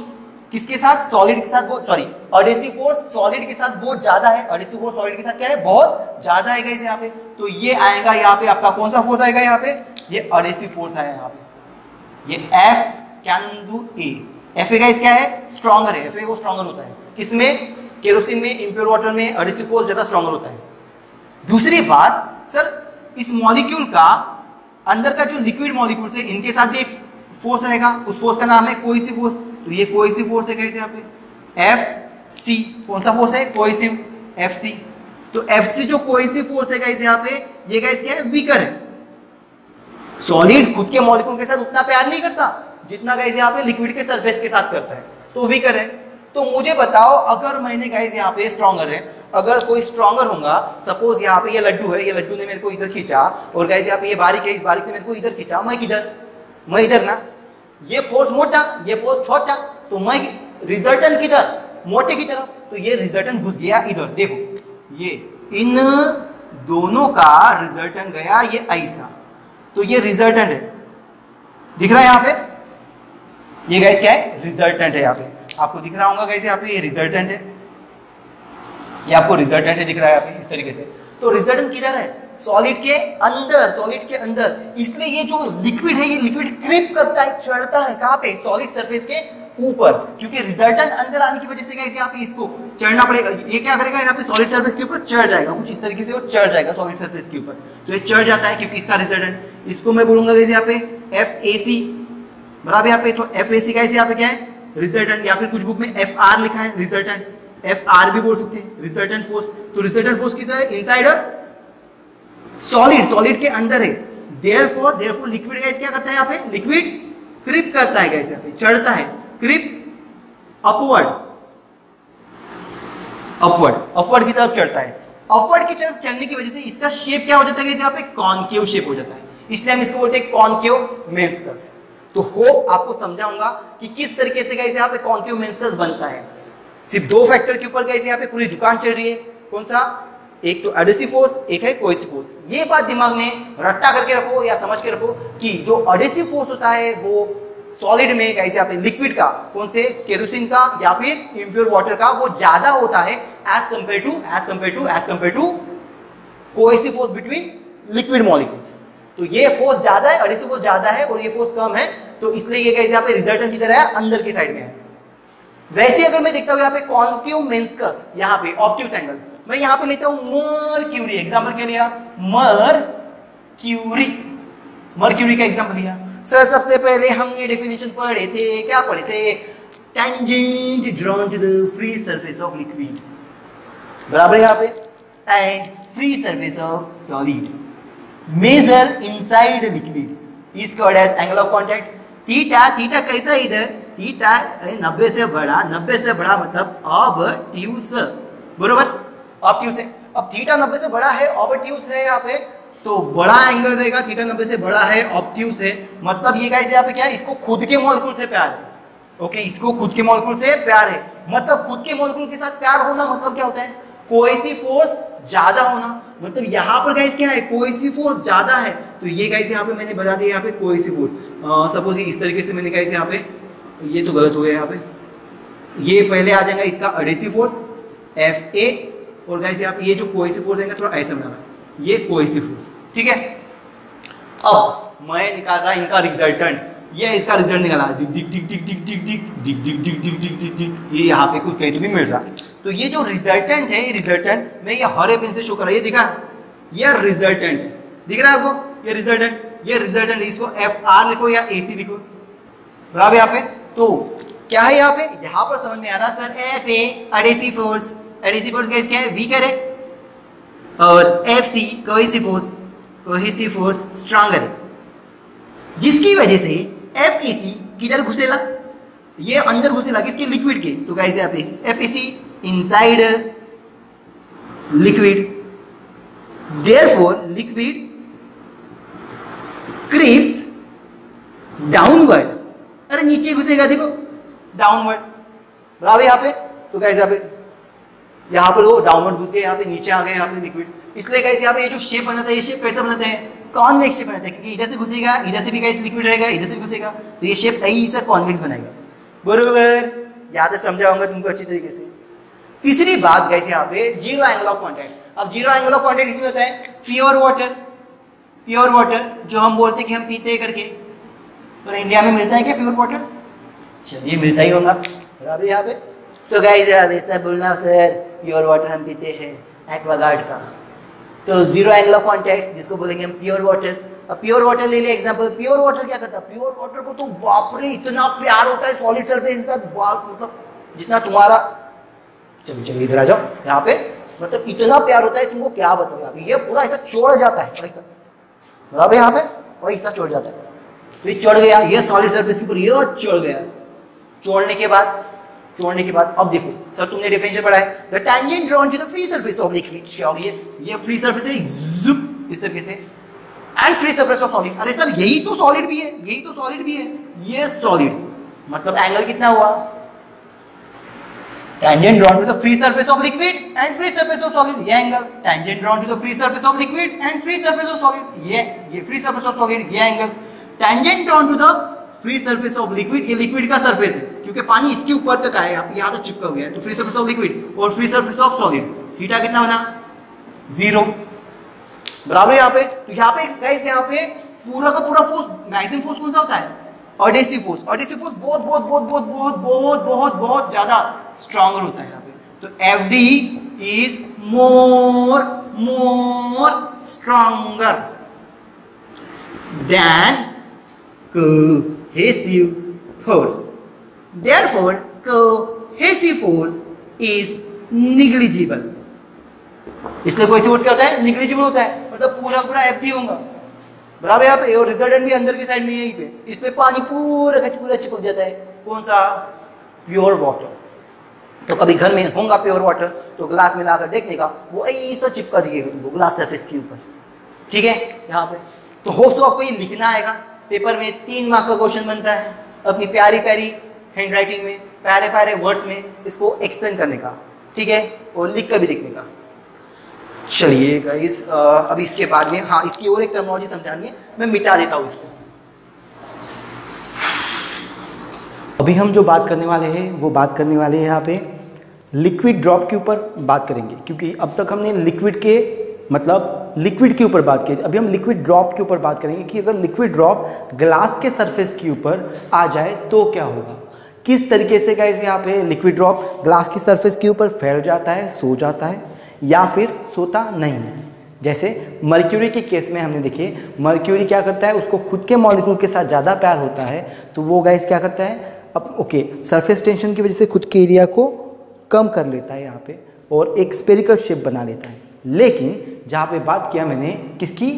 किसके साथ? सॉलिड के साथ, बहुत सॉरी एडहेसिव फोर्स सॉलिड के साथ बहुत ज्यादा है। एडहेसिव फोर्स सॉलिड के साथ क्या है? बहुत ज्यादा है गाइस यहाँ पे। तो ये आएगा यहाँ पे आपका कौन सा फोर्स आएगा यहाँ पे? ये एडहेसिव फोर्स आएगा यहाँ पे। ये F क्या नंदू ए, Fa गाइस क्या है? स्ट्रॉन्गर है। Fa वो स्ट्रॉन्गर होता है किसमें? केरोसिन में, इंप्योर वाटर में एडहेसिव फोर्स ज्यादा स्ट्रॉन्गर होता है। दूसरी बात सर, इस मॉलिक्यूल का अंदर का जो लिक्विड मॉलिक्यूल्स है इनके साथ भी एक फोर्स रहेगा, उस फोर्स का नाम है कोहेसिव फोर्स। तो ये कोहेसिव फोर्स है गाइस यहाँ पे Fc। कौन सा फोर्स है? Cohesive Fc। तो Fc जो कोहेसिव फोर्स है गाइस यहाँ पे, ये गाइस क्या है? वीकर है। सॉलिड खुद के मॉलिक्यूल के साथ उतना प्यार नहीं करता जितना गाइस यहाँ पे लिक्विड के सरफेस के साथ करता है, तो वीकर है। तो मुझे बताओ, अगर मैंने गाइस यहाँ पे स्ट्रॉन्गर है, अगर कोई स्ट्रॉन्गर होगा, सपोज यहाँ पे ये लड्डू है, ये लड्डू ने मेरे को इधर खींचा, और गाइस यहाँ पे ये बारीक है, इस बारीक ने मेरे को इधर खींचा, मैं किधर? मैं इधर ना। ये फोर्स मोटा, ये फोर्स छोटा, तो मैं रिजल्टेंट किधर? मोटे की तरफ। तो ये रिजल्टेंट घुस गया इधर, देखो ये इन दोनों का रिजल्टेंट गया ये ऐसा, तो ये रिजल्टेंट है, दिख रहा है यहाँ पे? ये गाइस क्या है? रिजल्टेंट है। यहाँ पे आपको दिख रहा होगा गाइस, यहाँ पे ये रिजल्टेंट है, ये आपको रिजल्टेंट है दिख रहा है यहाँ पे इस तरीके से। तो रिजल्टेंट किधर है? सॉलिड के अंदर, सॉलिड के अंदर। इसलिए ये जो लिक्विड है, ये लिक्विड क्रिप करता है, चढ़ता है कहाँ पे? सॉलिड सरफेस के ऊपर, क्योंकि रिजल्टेंट अंदर आने की वजह से गाइस यहाँ पे इसको चढ़ना पड़ेगा। ये क्या करेगा? यहाँ पे सॉलिड सरफेस के ऊपर चढ़ जाएगा, कुछ इस तरीके से वो चढ़ जाएगा सॉलिड सरफेस के ऊपर। तो ये चढ़ जाता है क्योंकि इसका रिजल्टेंट, इसको मैं बोलूंगा गाइस यहाँ पे FAC बराबर। यहाँ पे तो FAC गाइस यहाँ पे क्या है? रिजल्टेंट, या फिर कुछ बुक में FR लिखा है रिजल्टेंट, FR भी बोल सकते हैं, रिजल्टेंट फोर्स। तो रिजल्टेंट फोर्स किसका है? इनसाइड सॉलिड, सॉलिड के अंदर है। देयरफॉर लिक्विड गाइस क्या करता है? यहाँ पे लिक्विड क्रिप करता है गाइस, यहाँ पे चढ़ता है, क्रिप अपवर्ड, अपवर्ड की तरफ चढ़ता है। अपवर्ड की तरफ चढ़ने की वजह से इसका शेप क्या हो जाता है गाइस? यहाँ पे कॉनकेव शेप हो जाता है, इसलिए हम इसको बोलते हैं कॉनकेव मेनिस्कस। तो होप आपको समझाऊंगा कि किस तरीके से गाइस यहाँ पे कॉनकेव मेनिस्कस बनता है। सिर्फ दो फैक्टर के ऊपर गाइस यहाँ पे पूरी दुकान चल रही है। कौन सा? एक तो एडहेसिव फोर्स, एक है कोहेसिव फोर्स। ये बात दिमाग में रट्टा करके रखो या समझ के रखो कि जो एडहेसिव फोर्स होता है वो सॉलिड में गाइस यहाँ पे लिक्विड का, कौन से? केरोसिन का या फिर इंप्योर वाटर का, वो ज्यादा होता है as compare to cohesive force between liquid molecules. तो ये फोर्स ज्यादा है, एडहेसिव फोर्स ज्यादा है और ये फोर्स कम है, तो इसलिए ये गाइस यहाँ पे रिजल्टेंट की तरह है, अंदर की साइड में है। वैसे अगर मैं देखता हूं यहाँ पे कॉनकेव मेनिस्कस, यहाँ पे ऑब्ट्यूज एंगल, मैं यहाँ पे लेता हूं मर्क्यूरी। एग्जांपल क्या लिया? मर्क्यूरी का एग्जांपल लिया। सर सबसे पहले हमने डेफिनेशन पढ़े थे, क्या पढ़े थे? Tangent drawn to the free surface of liquid, बराबर यहाँ पे, and free surface of solid measure inside liquid is called as angle of contact. Theta, theta कैसा है इधर? थीटा 90 से बड़ा, 90 से बड़ा मतलब ऑब्ट्यूज, बरोबर? ऑब्ट्यूज है। अब थीटा 90 से बड़ा है, ऑब्ट्यूज है यहाँ पे, तो बड़ा एंगल रहेगा। थीटा 90 से बड़ा है, ऑब्ट्यूज है, मतलब ये गाइस यहाँ पे क्या है? इसको खुद के मॉलिक्यूल से प्यार है। ओके, इसको खुद के मॉलिक्यूल से प्यार है, मतलब खुद के मॉलिक्यूल के साथ प्यार होना मतलब क्या होता है? कोहेसिव फोर्स ज्यादा होना। मतलब यहाँ पर गाइस क्या है? कोहेसिव फोर्स ज्यादा है, तो ये गाइस यहाँ पे मैंने बता दिया, यहाँ पे कोहेसिव फोर्स। सपोज इस तरीके से मैंने गाइस यहाँ पे, ये तो गलत हो गया यहाँ पे, ये पहले आ जाएगा इसका एडहेसिव फोर्स Fa, और गाइस यहाँ पे ये जो कोहेसिव फोर्स है थोड़ा ऐसा बनाना, ये कोहेसिव फोर्स, ठीक है। अब मैं निकाल रहा इनका रिजल्टेंट, ये इसका रिजल्ट निकाला, Dick Dick Dick Dick Dick Dick Dick Dick Dick Dick Dick Dick Dick Dick, ये यहाँ पे कुछ कहीं तो भी मिल रहा। तो ये जो रिजल्टेंट है, ये रिजल्टेंट मैं ये हरे पेन से शो कर रहा है, ये दिखा, ये रिजल्टेंट दिख रहा है आपको? ये रिजल्टेंट, इसको FR लिखो या AC लिखो, बराबर यहाँ पे। तो क्या है यहाँ पे? यहाँ पर समझ में आ रहा sir, Fa adhesive force, adhesive force guys क्या है? वीकर है, और FC कोहेसिव फोर्स स्ट्रॉन्गर है। जिसकी वजह से FeC किधर घुसेला, ये अंदर घुसेला किसके, लिक्विड के। तो गाइस यहाँ पे FeC inside liquid, therefore liquid creeps downward, अरे नीचे घुसेगा देखो, डाउनवर्ड, बराबर यहाँ पे। तो गाइस यहाँ पर वो डाउनवर्ड घुस गए, यहाँ पे नीचे आ गए यहाँ पे लिक्विड। इसलिए गाइस यहाँ पे ये जो शेप बनाता है, ये शेप कैसा बनाता है, कॉन्वेक्स शेप बनाता है, क्योंकि इधर से घुसेगा, इधर से भी गाइस लिक्विड रहेगा, इधर से भी घुसेगा, तो ये शेप ऐसा कॉन्वेक्स बनाएगा। बरोबर, याद समझाऊंगा तुमको अच्छी तरीके से। तीसरी बात गाइस यहाँ पे जीरो एंगल ऑफ कांटेक्ट। अब जीरो एंगल ऑफ कांटेक्ट इसमें होता है प्योर वाटर, प्योर वाटर जो हम बोलते हैं कि हम पीते हैं करके, तो इंडिया में मिलता है क्या प्योर वाटर? चलिए मिलता ही होगा बराबर यहाँ पे। तो गाइस ऐसा बोलना सर प्योर वाटर हम पीते हैं एक्वागार्ड का, तो जीरो एंगल ऑफ कांटेक्ट जिसको बोलेंगे हम प्योर वाटर। अब प्योर वाटर ले लिया एग्जांपल, प्योर वाटर क्या करता है, प्योर वाटर को तो बाप रे इतना प्यार होता है सॉलिड सरफेस के साथ, मतलब जितना तुम्हारा, चलिए इधर आ जाओ यहाँ पे, मतलब इतना प्यार होता है तुमको क्या बताओ, यहाँ पे ये पूरा ऐसा चढ़ जाता है ऐसा, बराबर यहाँ पे वही ऐसा चढ़ जाता है। तो ये चढ़ गया, ये सॉलिड सरफेस के ऊपर ये चढ़ गया, छोड़ने के बाद अब देखो सर तुमने डिफरेंशियल पढ़ा है, the tangent drawn to the free surface of liquid, ये फ्री सरफेस है जुप इस तरीके से, and free surface of solid. अरे सर यही तो सॉलिड भी है, यही तो सॉलिड भी है, ये सॉलिड, मतलब एंगल कितना हुआ, tangent drawn to the free surface of liquid and free surface of solid, ये angle, tangent drawn to the free surface of liquid and free surface of solid, ये free surface of solid, ये angle, tangent drawn to the free surface of liquid, ये liquid का surface है क्योंकि पानी इसके ऊपर तक आया, यहाँ तो चिपका गया है, तो फ्री सरफेस ऑफ लिक्विड और free surface of solid, theta कितना बना 0, बराबर यहाँ पे। तो यहाँ पे गाइस यहाँ पे पूरा का पूरा फोर्स, मैक्सिमम फोर्स कौन सा होता है, ऑडेसिव फोर्स। ऑडेसिव फोर्स बहुत बहुत बहुत बहुत बहुत बहुत बहुत बहुत ज्यादा स्ट्रॉन्गर होता है यहाँ पे। तो FD is more stronger than cohesive force, therefore cohesive force is negligible। इसलिए कोई फोर्स क्या होता है, निग्लिजिबल होता है, मतलब पूरा पूरा FD होगा, बराबर यहाँ पे, और रिजल्टेंट भी अंदर की साइड में यहीं पे, इसलिए पानी पूरा का पूरा चिपक जाता है। कौन सा, प्योर वाटर। तो कभी घर में होगा प्योर वाटर तो ग्लास में लाकर देखने का, वो ऐसा चिपका दिएगा ग्लास सरफेस के ऊपर, ठीक है यहाँ पे। तो होप सो आपको ये लिखना आएगा, पेपर में 3 मार्क का क्वेश्चन बनता है, अपनी प्यारी प्यारी हैंड राइटिंग में, प्यारे प्यारे वर्ड्स में इसको एक्सप्लेन करने का, ठीक है, और लिख कर भी दिखने का। चलिए गाइस अब इसके बाद में, हाँ इसकी और एक टर्मिनोलॉजी समझानी है, मैं मिटा देता हूँ इसको। अभी हम जो बात करने वाले हैं वो बात करने वाले हैं यहाँ पे लिक्विड ड्रॉप के ऊपर बात करेंगे, क्योंकि अब तक हमने लिक्विड के मतलब लिक्विड के ऊपर बात की, अभी हम लिक्विड ड्रॉप के ऊपर बात करेंगे कि अगर लिक्विड ड्रॉप ग्लास के सरफेस के ऊपर आ जाए तो क्या होगा, किस तरीके से गाइस यहाँ पे लिक्विड ड्रॉप ग्लास की सरफेस के ऊपर फैल जाता है, सो जाता है या फिर सोता नहीं है। जैसे मर्क्यूरी के केस में हमने देखिए, मर्क्यूरी क्या करता है, उसको खुद के मॉलिक्यूल के साथ ज़्यादा प्यार होता है, तो वो गाइस क्या करता है, अब ओके सरफेस टेंशन की वजह से खुद के एरिया को कम कर लेता है यहाँ पे और एक स्फेरिकल शेप बना लेता है। लेकिन जहाँ पे बात किया मैंने किसकी,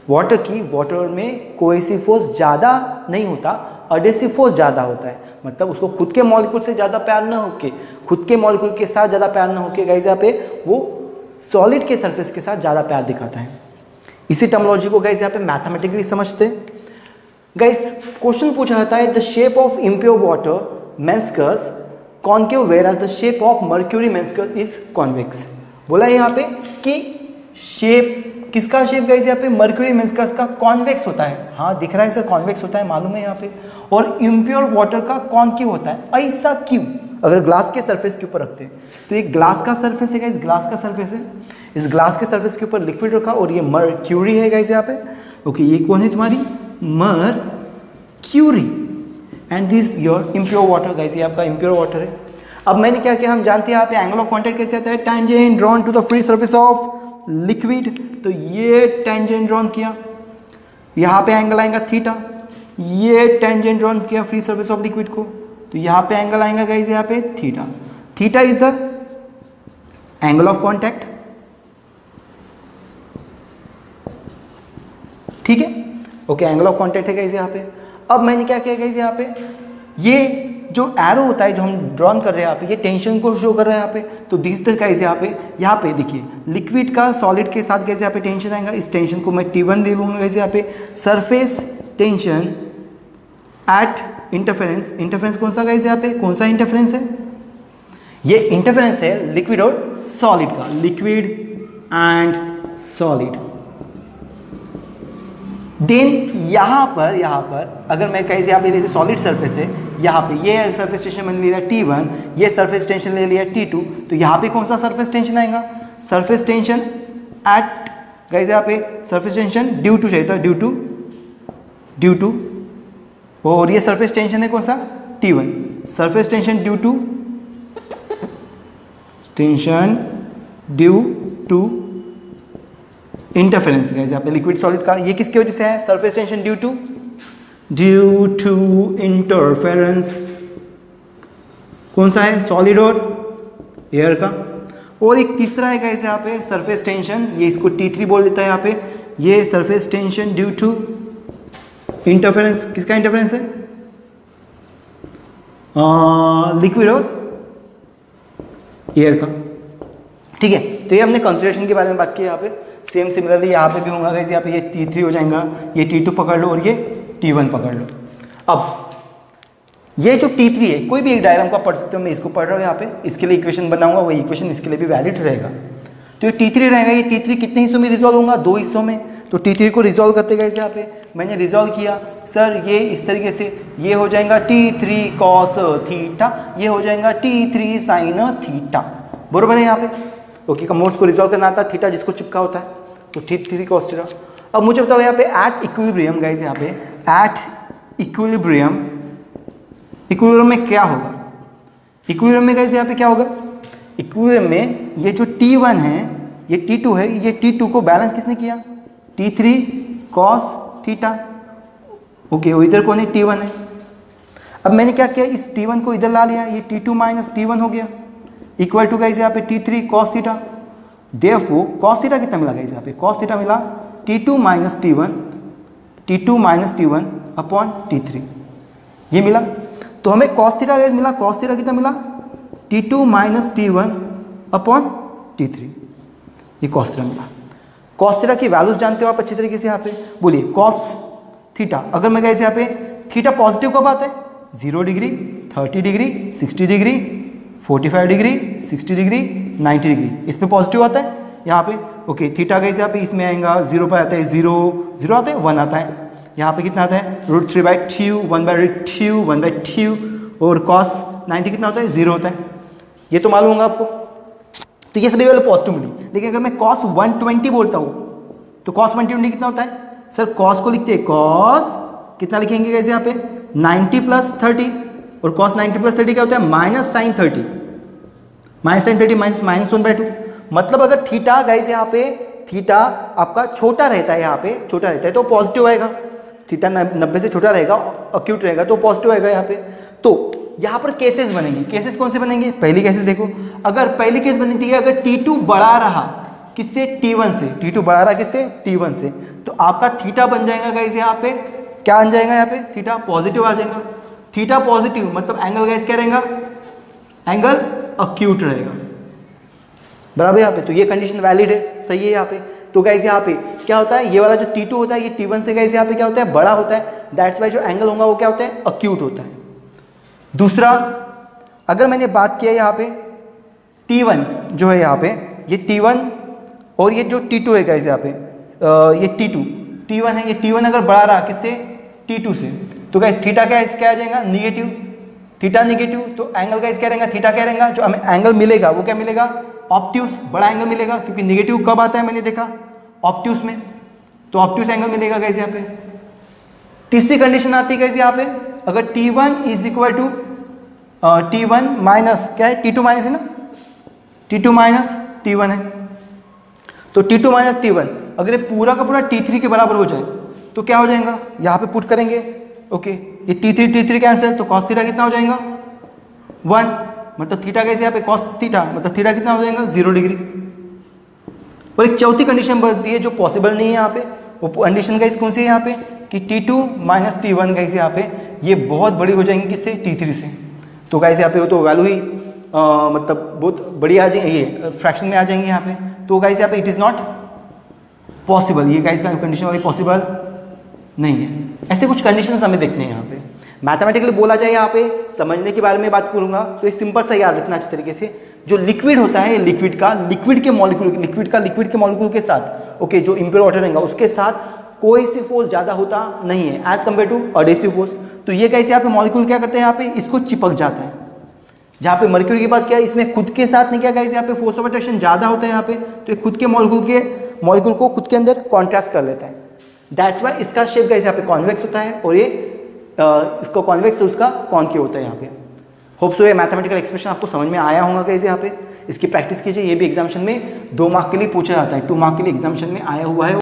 वाटर की, वाटर में कोहेसिव फोर्स ज़्यादा नहीं होता, अडेसिव फोर्स ज़्यादा होता है, मतलब उसको खुद के मॉलिक्यूल से ज़्यादा प्यार ना होके, खुद के मॉलिक्यूल के साथ ज़्यादा प्यार ना होके गाइस यहाँ पे वो सॉलिड के सरफेस के साथ ज़्यादा प्यार दिखाता है। इसी टर्मिनोलॉजी को गाइस यहाँ पे मैथमेटिकली समझते हैं। गाइस क्वेश्चन पूछा जाता है the shape of impure water meniscus concave whereas the shape of mercury meniscus is convex. बोला है यहाँ पे कि शेप किसका शेप गाइस यहाँ पे, मर्क्यूरी मेंस्कस का कॉन्वेक्स होता है। हाँ दिख रहा है सर, कॉन्वेक्स होता है मालूम है यहाँ पे, और इम्प्योर वाटर का कॉन्केव होता है। ऐसा क्यों, अगर ग्लास के सरफेस के ऊपर रखते हैं तो ये ग्लास का सरफेस है गाइस, ग्लास का सरफेस है, इस ग्लास के सरफेस के ऊपर लिक्विड रखा और ये मर्क्यूरी है गाइस यहाँ पे। ओके ये कौन है तुम्हारी, mercury, and this your impure water guys, ये आपका इम्प्योर वाटर है। अब मैंने क्या किया, हम जानते हैं यहाँ पे एंगल ऑफ कांटेक्ट कैसे आता है, tangent drawn to the free surface of liquid, तो ये टेंजेंट ड्रॉन किया, यहाँ पे एंगल आएगा थीटा, ये टेंजेंट ड्रॉन किया फ्री सरफेस ऑफ लिक्विड को, तो यहाँ पे एंगल आएगा गाइस यहाँ पे theta. Theta is the angle of contact, ठीक है। ओके, एंगल ऑफ कॉन्टैक्ट है गाइस यहाँ पे। अब मैंने क्या किया गाइस यहाँ पे, ये जो एरो होता है जो हम ड्रॉन कर रहे हैं यहाँ पे, ये टेंशन को शो कर रहा है यहाँ पे। तो दिस द गाइस यहाँ पे देखिए, लिक्विड का सॉलिड के साथ गाइस यहाँ पे टेंशन आएगा। इस टेंशन को मैं T1 ले लूँगा गाइस यहाँ पे। Surface tension eight interference, interference कौन सा गाइस यहाँ पे, कौन सा इंटरफेरेंस है, ये इंटरफेरेंस है लिक्विड और सॉलिड का, लिक्विड एंड सॉलिड। देन यहाँ पर अगर मैं कहीं से यहाँ पे ले सॉलिड सरफेस है, यहाँ पे ये सरफेस टेंशन मैंने ले लिया T1, ये सरफेस टेंशन ले लिया T2, तो यहाँ पे कौन सा सरफेस टेंशन आएगा, सरफेस टेंशन एट गाइस यहाँ पे सरफेस टेंशन ड्यू टू चाहिए था, ड्यू टू, और ये सरफेस टेंशन है कौन सा, T1, surface tension due to interference guys यहाँ पे लिक्विड सॉलिड का। ये किसकी वजह से है, surface tension due to interference, कौन सा है, सॉलिड और एयर का। और एक तीसरा है गाइस यहाँ पे सरफेस टेंशन, ये इसको T3 बोल देता है यहाँ पे, ये surface tension due to interference, किसका इंटरफेरेंस है, लिक्विड और एयर का। ठीक है, तो ये हमने कंसिडरेशन के बारे में बात की यहाँ पे। सेम सिमिलरली यहाँ पे भी होगा गाइस, यहाँ पे ये T3 हो जाएगा, ये T2 पकड़ लो और ये T1 पकड़ लो। अब ये जो T3 है, कोई भी एक डायग्राम का पढ़ सकते हो, मैं इसको पढ़ रहा हूँ यहाँ पे, इसके लिए इक्वेशन बनाऊंगा, वही इक्वेशन इसके लिए भी वैलिड रहेगा। तो ये T3 रहेगा, ये T3 कितने हिस्सों में रिजॉल्व होगा, 2 हिस्सों में। तो T3 को रिजॉल्व करते गाइस यहाँ पे मैंने रिजॉल्व किया, सर ये इस तरीके से, ये हो जाएगा T3 cos थीटा, ये हो जाएगा T3 sin थीटा, बरोबर है यहाँ पे। ओके, कमोड्स को रिजॉल्व करना आता है, थीटा जिसको चिपका होता है, तो T3 cos थीटा। अब मुझे बताओ यहाँ पे एट इक्विलिब्रियम गाइस, यहाँ पे एट इक्विलिब्रियम में क्या होगा, इक्विलिब्रियम में गाइस यहाँ पे क्या होगा, इक्विलिब्रियम में ये जो T1 है, ये T2 है, ये T2 को बैलेंस किसने किया, T3 cos थीटा। ओके, वो इधर कौन है, T1 है। अब मैंने क्या किया, इस T1 को इधर ला लिया, ये T2 माइनस T1 हो गया, इक्वल टू गाइस यहाँ पे T3 cos theta. Therefore cos theta कितना मिला गाइस यहाँ पे, cos थीटा मिला T2 minus T1 upon T3, ये मिला। तो हमें cos थीटा गाइस मिला, cos थीटा कितना मिला, T2 minus T1 upon T3, ये cos थीटा मिला। cos थीटा की वैल्यूज जानते हो आप अच्छी तरीके से, यहाँ पे बोलिए cos थीटा। अगर मैं गाइस यहाँ पे थीटा पॉजिटिव कब आता है, 0 degree, 30 degree, 60 degree, 45 degree, 60 degree, 90 degree, इस पे पॉजिटिव आता है यहाँ पे। ओके, थीटा गाइस यहाँ पे इसमें आएगा, 0 पर आता है, 0 आता है, 1 आता है, यहाँ पे कितना आता है, √3/2, 1/2, और cos 90 कितना होता है, 0 होता है, ये तो मालूम होगा आपको। तो ये सभी वाले पॉजिटिव मिली। लेकिन अगर मैं cos 120 बोलता हूँ, तो cos 120 कितना होता है, सर cos को लिखते हैं, cos कितना लिखेंगे गाइस यहाँ पे, 90 + 30, और cos 90 + 30 क्या होता है, -sin 30, -1/2। मतलब अगर थीटा गाइस यहाँ पे, थीटा आपका छोटा रहता है, यहाँ पे छोटा रहता है तो पॉजिटिव आएगा, थीटा 90 से छोटा रहेगा, अक्यूट रहेगा तो पॉजिटिव आएगा यहाँ पे। तो यहाँ पर केसेस बनेंगे, केसेस कौन से बनेंगे, पहली केसेस देखो, अगर पहली केस बनी थी अगर T2 बड़ा रहा किससे, T1 से, T2 बड़ा रहा किससे, T1 से, तो आपका थीटा बन जाएगा गाइस यहाँ पे, क्या बन जाएगा यहाँ पे, थीटा पॉजिटिव आ जाएगा। थीटा पॉजिटिव मतलब एंगल गाइस क्या रहेगा, एंगल अक्यूट रहेगा, बराबर यहाँ पे। तो ये कंडीशन वैलिड है, सही है यहाँ पे। तो गाइस यहाँ पे क्या होता है, ये वाला जो T2 होता है ये T1 से गाइस यहाँ पे क्या होता है, बड़ा होता है, दैट्स वाई जो एंगल होगा वो क्या होता है, अक्यूट होता है। दूसरा, अगर मैंने बात किया यहाँ पे T1 जो है यहाँ पे, ये T1 और ये जो T2 है गाइस यहाँ पे, ये T1 है, ये T1 अगर बड़ा रहा किससे, T2 से, तो गाइस थीटा क्या आ जाएगा, निगेटिव, थीटा निगेटिव, तो एंगल गाइस क्या रहेगा, थीटा क्या रहेगा, जो हमें एंगल मिलेगा वो क्या मिलेगा, ऑब्ट्यूस, बड़ा एंगल मिलेगा, क्योंकि निगेटिव कब आता है मैंने देखा, ऑब्ट्यूस में, तो ऑब्ट्यूस एंगल मिलेगा गाइस यहाँ पे। तीसरी कंडीशन आती है गाइस यहाँ पे, अगर T1 = T1 माइनस क्या है, T2 माइनस है ना, T2 माइनस T1 है, तो T2 माइनस T1 अगर ये पूरा का पूरा T3 के बराबर हो जाए तो क्या हो जाएगा, यहाँ पे पुट करेंगे। ओके, ये T3 कैंसिल, तो cos थीटा कितना हो जाएगा, 1, मतलब थीटा कैसे यहाँ पे cos थीटा, मतलब थीटा कितना हो जाएगा, 0 डिग्री। और एक चौथी कंडीशन बनती है जो पॉसिबल नहीं है यहाँ पे, वो कंडीशन गाइस कौन सी है यहाँ पे, कि T2 माइनस T1 गाइस यहाँ पे ये बहुत बड़ी हो जाएंगी किससे, T3 से। तो गाइस यहाँ पे वो तो वैल्यू ही मतलब बहुत बड़ी आ जाएगी, ये फ्रैक्शन में आ जाएंगे यहाँ पे। तो गाइस यहाँ पे इट इज़ नॉट पॉसिबल, ये गाइस कंडीशन वाली पॉसिबल नहीं है। ऐसे कुछ कंडीशंस हमें देखने हैं यहाँ पे। मैथमेटिकली बोला जाए यहाँ पे समझने के बारे में बात करूंगा तो एक सिंपल सा याद रखना अच्छे तरीके से, जो लिक्विड होता है लिक्विड के मॉलिक्यूल के साथ ओके जो इम्प्योर वाटर रहेगा उसके साथ कोहेसिव फोर्स ज्यादा होता नहीं है as compare to adhesive force. तो ये कैसे यहाँ पे मॉलिक्यूल क्या करते हैं, यहाँ पे इसको चिपक जाता है। जहाँ पे मर्क्यूरी की बात क्या है, इसमें खुद के साथ नहीं क्या गाइस यहाँ पे फोर्स ऑफ अट्रैक्शन ज्यादा होता है यहाँ पे, तो खुद के मॉलिक्यूल को खुद के अंदर कॉन्ट्रास्ट कर लेता है। दैट्स वाई इसका शेप गाइस यहाँ पे कॉन्वेक्स होता है और ये इसका कॉन्वेक्स उसका कॉनकेव होता है यहाँ पे। होप सो ये मैथमेटिकल एक्सप्रेशन आपको समझ में आया होगा गाइस। यहाँ पे इसकी प्रैक्टिस कीजिए, ये भी एग्जामिनेशन में 2 मार्क के लिए पूछा जाता है, 2 मार्क के लिए एग्जामिनेशन में आया हुआ है।